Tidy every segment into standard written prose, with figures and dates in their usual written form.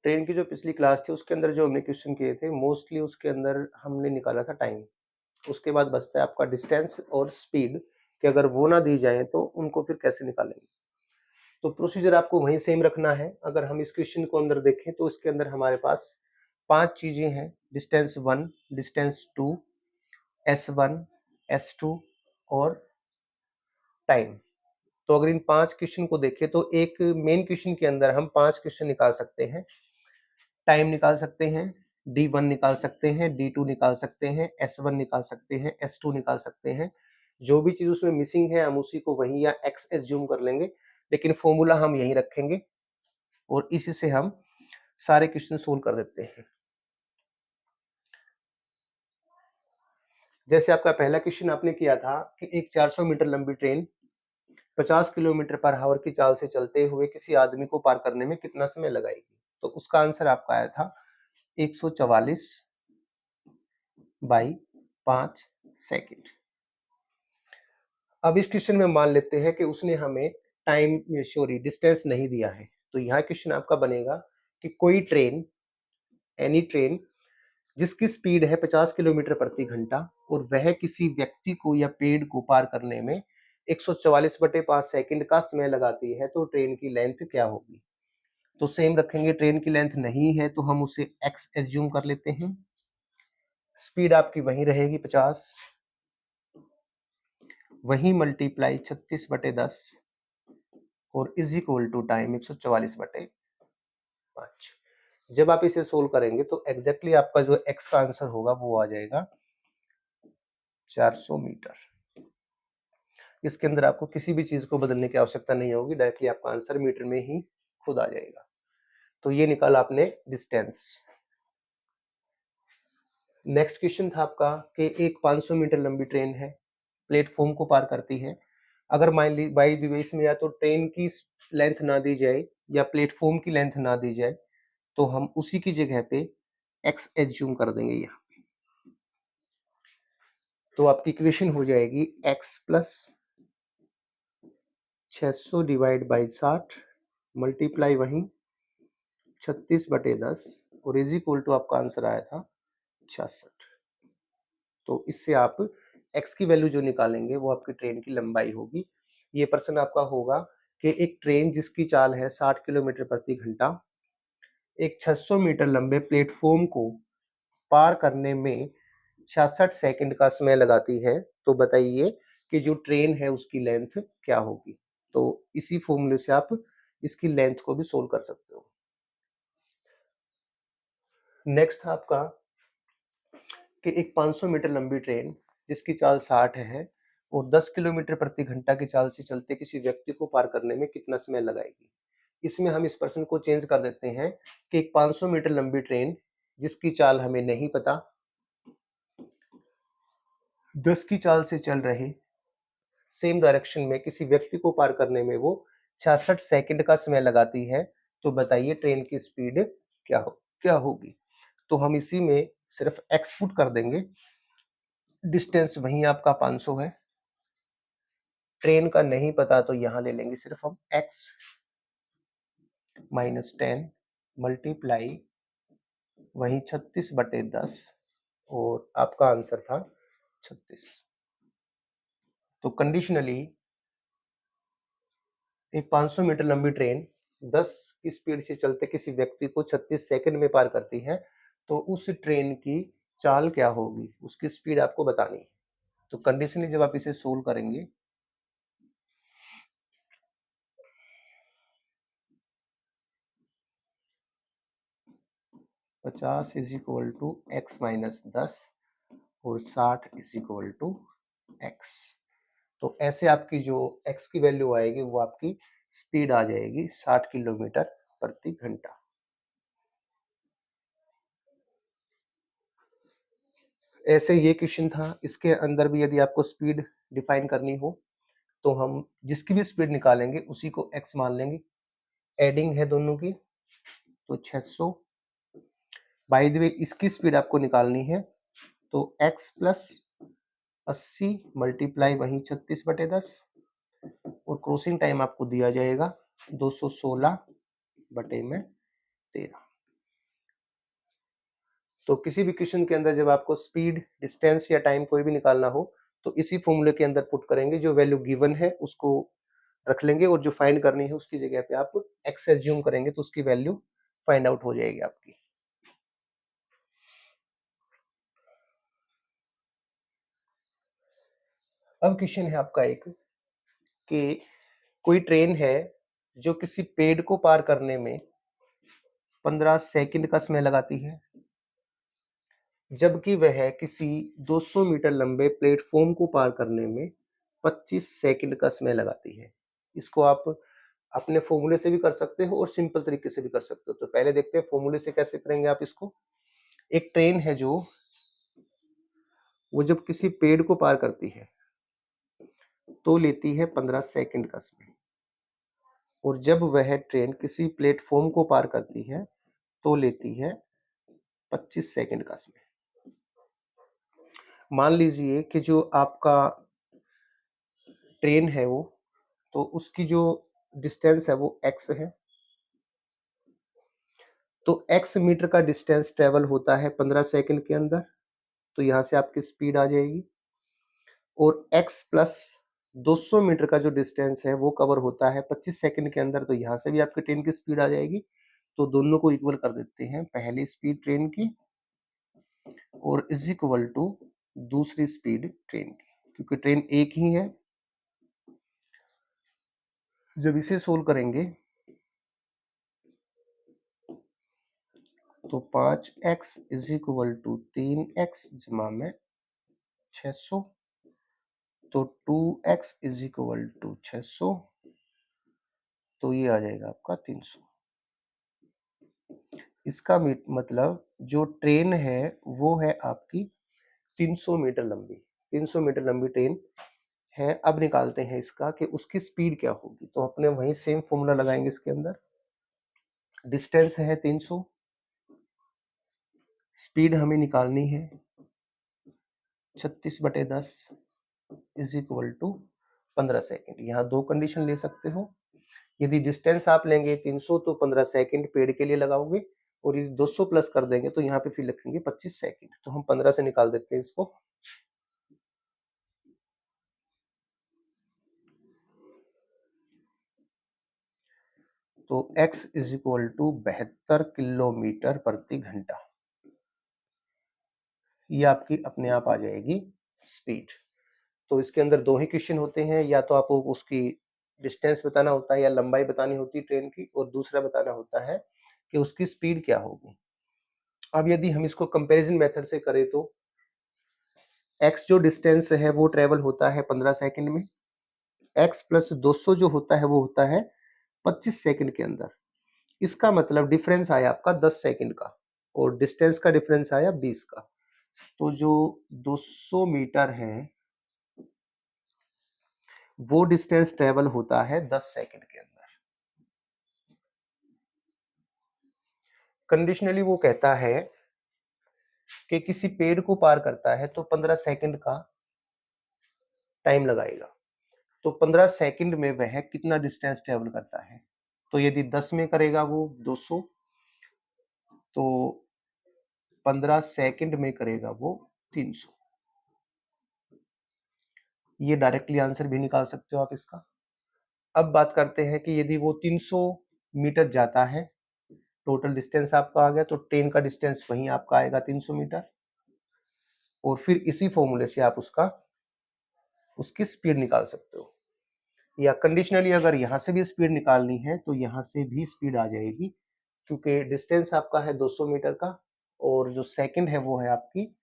Train की जो पिछली क्लास थी उसके अंदर जो हमने क्वेश्चन किए थे मोस्टली उसके अंदर हमने निकाला था टाइम। उसके बाद बचता है आपका डिस्टेंस और स्पीड कि अगर वो ना दी जाए तो उनको फिर कैसे निकालेंगे। तो प्रोसीजर आपको वहीं सेम रखना है। अगर हम इस क्वेश्चन को अंदर देखें तो इसके अंदर हमारे पास 5 चीजें हैं, डिस्टेंस 1, डिस्टेंस 2, S1, S2 और टाइम। तो अगर इन 5 क्वेश्चन को देखें तो एक मेन क्वेश्चन के अंदर हम 5 क्वेश्चन निकाल सकते हैं। टाइम निकाल सकते हैं, D1 निकाल सकते हैं, D2 निकाल सकते हैं, S1 निकाल सकते हैं, S2 निकाल सकते हैं। जो भी चीज उसमें मिसिंग है हम उसी को वहीं या X एज्यूम कर लेंगे, लेकिन फॉर्मूला हम यहीं रखेंगे और इसी से हम सारे क्वेश्चन सोल्व कर देते हैं। जैसे आपका पहला क्वेश्चन आपने किया था कि एक 400 मीटर लंबी ट्रेन 50 किलोमीटर पर आवर की चाल से चलते हुए किसी आदमी को पार करने में कितना समय लगाएगी। तो उसका आंसर आपका आया था 144 बाई 5 सेकंड। अब इस क्वेश्चन में मान लेते हैं कि उसने हमें टाइम सॉरी डिस्टेंस नहीं दिया है। तो यहाँ क्वेश्चन आपका बनेगा कि कोई ट्रेन, एनी ट्रेन जिसकी स्पीड है 50 किलोमीटर प्रति घंटा और वह किसी व्यक्ति को या पेड़ को पार करने में 144/5 सेकंड का समय लगाती है, तो ट्रेन की लेंथ क्या होगी। तो सेम रखेंगे, ट्रेन की लेंथ नहीं है तो हम उसे x एज्यूम कर लेते हैं। स्पीड आपकी वही रहेगी 50, वही मल्टीप्लाई 36/10 और इज इक्वल टू टाइम 144/5। जब आप इसे सोल्व करेंगे तो एग्जैक्टली आपका जो x का आंसर होगा वो आ जाएगा 400 मीटर। इसके अंदर आपको किसी भी चीज को बदलने की आवश्यकता नहीं होगी, डायरेक्टली आपका आंसर मीटर में ही खुद आ जाएगा। तो ये निकाला आपने डिस्टेंस। नेक्स्ट क्वेश्चन था आपका कि एक 500 मीटर लंबी ट्रेन है, प्लेटफॉर्म को पार करती है। अगर मान ली बाई द वे इसमें या तो ट्रेन की लेंथ ना दी जाए या प्लेटफॉर्म की लेंथ ना दी जाए तो हम उसी की जगह पे x एज्यूम कर देंगे यहाँ। तो आपकी इक्वेशन हो जाएगी x plus 600 divide by 60 multiply वही 36/10 और इज इक्वल टू आपका आंसर आया था 66। तो इससे आप x की वैल्यू जो निकालेंगे वो आपकी ट्रेन की लंबाई होगी। ये प्रश्न आपका होगा कि एक ट्रेन जिसकी चाल है 60 किलोमीटर प्रति घंटा एक 600 मीटर लंबे प्लेटफॉर्म को पार करने में 66 सेकंड का समय लगाती है, तो बताइए कि जो ट्रेन है उसकी लेंथ क्या होगी। तो इसी फॉर्मूले से आप इसकी लेंथ को भी सोल्व कर सकते हो। नेक्स्ट था आपका कि एक 500 मीटर लंबी ट्रेन जिसकी चाल 60 है और 10 किलोमीटर प्रति घंटा की चाल से चलते किसी व्यक्ति को पार करने में कितना समय लगाएगी। इसमें हम इस प्रश्न को चेंज कर देते हैं कि एक 500 मीटर लंबी ट्रेन जिसकी चाल हमें नहीं पता, 10 की चाल से चल रहे सेम डायरेक्शन में किसी व्यक्ति को पार करने में वो 66 सेकंड का समय लगाती है, तो बताइए ट्रेन की स्पीड क्या होगी। तो हम इसी में सिर्फ x पुट कर देंगे, डिस्टेंस वहीं आपका 500 है, ट्रेन का नहीं पता तो यहां ले लेंगे सिर्फ हम x माइनस 10 मल्टीप्लाई वहीं 36/10 और आपका आंसर था 36। तो कंडीशनली एक 500 मीटर लंबी ट्रेन 10 की स्पीड से चलते किसी व्यक्ति को 36 सेकंड में पार करती है, तो उस ट्रेन की चाल क्या होगी, उसकी स्पीड आपको बतानी है। तो कंडीशनली जब आप इसे सोल्व करेंगे 50 is equal to X minus 10 और 60 इज इक्वल टू एक्स। तो ऐसे आपकी जो x की वैल्यू आएगी वो आपकी स्पीड आ जाएगी 60 किलोमीटर प्रति घंटा। ऐसे ये क्वेश्चन था, इसके अंदर भी यदि आपको स्पीड डिफाइन करनी हो तो हम जिसकी भी स्पीड निकालेंगे उसी को x मान लेंगे। एडिंग है दोनों की तो 600। बाय द वे इसकी स्पीड आपको निकालनी है तो x प्लस 80 मल्टीप्लाई वही 36/10 और क्रॉसिंग टाइम आपको दिया जाएगा 216/13। तो किसी भी क्वेश्चन के अंदर जब आपको स्पीड, डिस्टेंस या टाइम कोई भी निकालना हो तो इसी फॉर्मूले के अंदर पुट करेंगे, जो वैल्यू गिवन है उसको रख लेंगे और जो फाइंड करनी है उसकी जगह पे आप एक्स एज्यूम करेंगे तो उसकी वैल्यू फाइंड आउट हो जाएगी आपकी। अब क्वेश्चन है आपका एक कि कोई ट्रेन है जो किसी पेड़ को पार करने में 15 सेकंड का समय लगाती है, जबकि वह किसी 200 मीटर लंबे प्लेटफॉर्म को पार करने में 25 सेकंड का समय लगाती है। इसको आप अपने फॉर्मूले से भी कर सकते हो और सिंपल तरीके से भी कर सकते हो। तो पहले देखते हैं फॉर्मूले से कैसे करेंगे आप इसको। एक ट्रेन है जो वो जब किसी पेड़ को पार करती है तो लेती है 15 सेकंड का समय, और जब वह ट्रेन किसी प्लेटफॉर्म को पार करती है तो लेती है 25 सेकंड का समय। मान लीजिए कि जो आपका ट्रेन है वो, तो उसकी जो डिस्टेंस है वो x है, तो x मीटर का डिस्टेंस ट्रेवल होता है 15 सेकंड के अंदर, तो यहां से आपकी स्पीड आ जाएगी। और x प्लस 200 मीटर का जो डिस्टेंस है वो कवर होता है 25 सेकंड के अंदर, तो यहां से भी आपकी ट्रेन की स्पीड आ जाएगी। तो दोनों को इक्वल कर देते हैं, पहली स्पीड ट्रेन की और इज इक्वल टू दूसरी स्पीड ट्रेन की, क्योंकि ट्रेन एक ही है। जब इसे सोल्व करेंगे तो 5x is equal to 3x जमा में 600, तो 2x इज इक्वल टू 600, तो ये आ जाएगा आपका 300। इसका मतलब जो ट्रेन है वो है आपकी 300 मीटर लंबी, 300 मीटर लंबी ट्रेन है। अब निकालते हैं इसका कि उसकी स्पीड क्या होगी, तो अपने वही सेम फॉर्मूला लगाएंगे इसके अंदर। डिस्टेंस है 300, स्पीड हमें निकालनी है 36/10 इज इक्वल टू 15 सेकेंड। यहाँ दो कंडीशन ले सकते हो, यदि डिस्टेंस आप लेंगे 300 तो 15 सेकंड पेड़ के लिए लगाओगे, और यदि 200 प्लस कर देंगे तो यहाँ पे फिर लिखेंगे 25 सेकंड। तो हम 15 से निकाल देते हैं इसको। तो x is equal to 72 kilometre प्रति घंटा, ये आपकी अपने आप आ जाएगी स्पीड। तो इसके अंदर दो ही क्वेश्चन होते हैं, या तो आपको उसकी डिस्टेंस बताना होता है या लंबाई बतानी होती है ट्रेन की, और दूसरा बताना होता है कि उसकी स्पीड क्या होगी। अब यदि हम इसको कंपैरिजन मेथड से करें तो x जो डिस्टेंस है वो ट्रेवल होता है 15 सेकंड में, x प्लस 200 जो होता है वो होता है 25 सेकंड के अंदर। इसका मतलब डिफरेंस आया आपका 10 सेकंड का, और डिस्टेंस का डिफरेंस आया 20 का। तो जो 200 मीटर है वो डिस्टेंस ट्रेवल होता है 10 सेकंड के अंदर। कंडीशनली वो कहता है कि किसी पेड़ को पार करता है तो 15 सेकंड का टाइम लगाएगा, तो 15 सेकंड में वह कितना डिस्टेंस ट्रेवल करता है। तो यदि 10 में करेगा वो 200, तो 15 सेकंड में करेगा वो 300। ये डायरेक्टली आंसर भी निकाल सकते हो आप इसका। अब बात करते हैं कि यदि वो 300 मीटर जाता है, टोटल डिस्टेंस आपका आ गया, तो ट्रेन का डिस्टेंस वहीं आपका आएगा 300 मीटर, और फिर इसी फॉर्मूले से आप उसकी स्पीड निकाल सकते हो। या कंडीशनली अगर यहाँ से भी स्पीड निकालनी है तो यहाँ से भी स्पीड आ जाएगी, क्योंकि डिस्टेंस आपका है 200 मीटर का, और जो सेकंड है वो है आपकी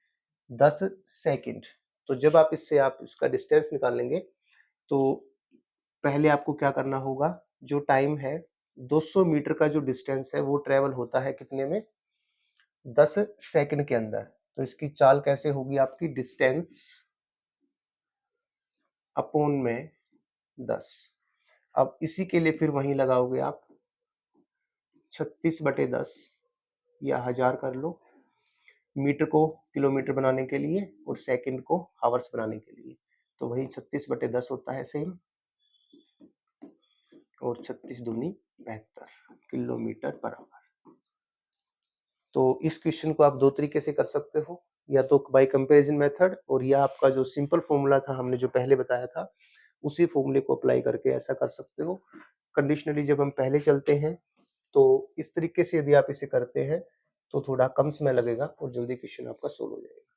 10 सेकंड। तो जब आप इससे आप इसका डिस्टेंस निकालेंगे तो पहले आपको क्या करना होगा, जो टाइम है 200 मीटर का जो डिस्टेंस है वो ट्रेवल होता है कितने में, 10 सेकंड के अंदर। तो इसकी चाल कैसे होगी आपकी, डिस्टेंस अपॉन में 10। अब इसी के लिए फिर वहीं लगाओगे आप 36/10, या 1000 कर लो, मीटर को किलोमीटर बनाने के लिए और सेकंड को हावर्स बनाने के लिए। तो वही 36/10 होता है सेम, और 36 दूनी 72 किलोमीटर पर आवर। तो इस क्वेश्चन को आप 2 तरीके से कर सकते हो, या तो बाय कंपैरिजन मेथड, और या आपका जो सिंपल फॉर्मूला था हमने जो पहले बताया था, उसी फॉर्मूले को अप्लाई करके ऐसा कर सकते हो। कंडीशनली जब हम पहले चलते हैं, तो इस तरीके से यदि आप इसे करते हैं, तो थोड़ा कम समय लगेगा और जल्दी क्वेश्चन आपका सॉल्व हो जाएगा।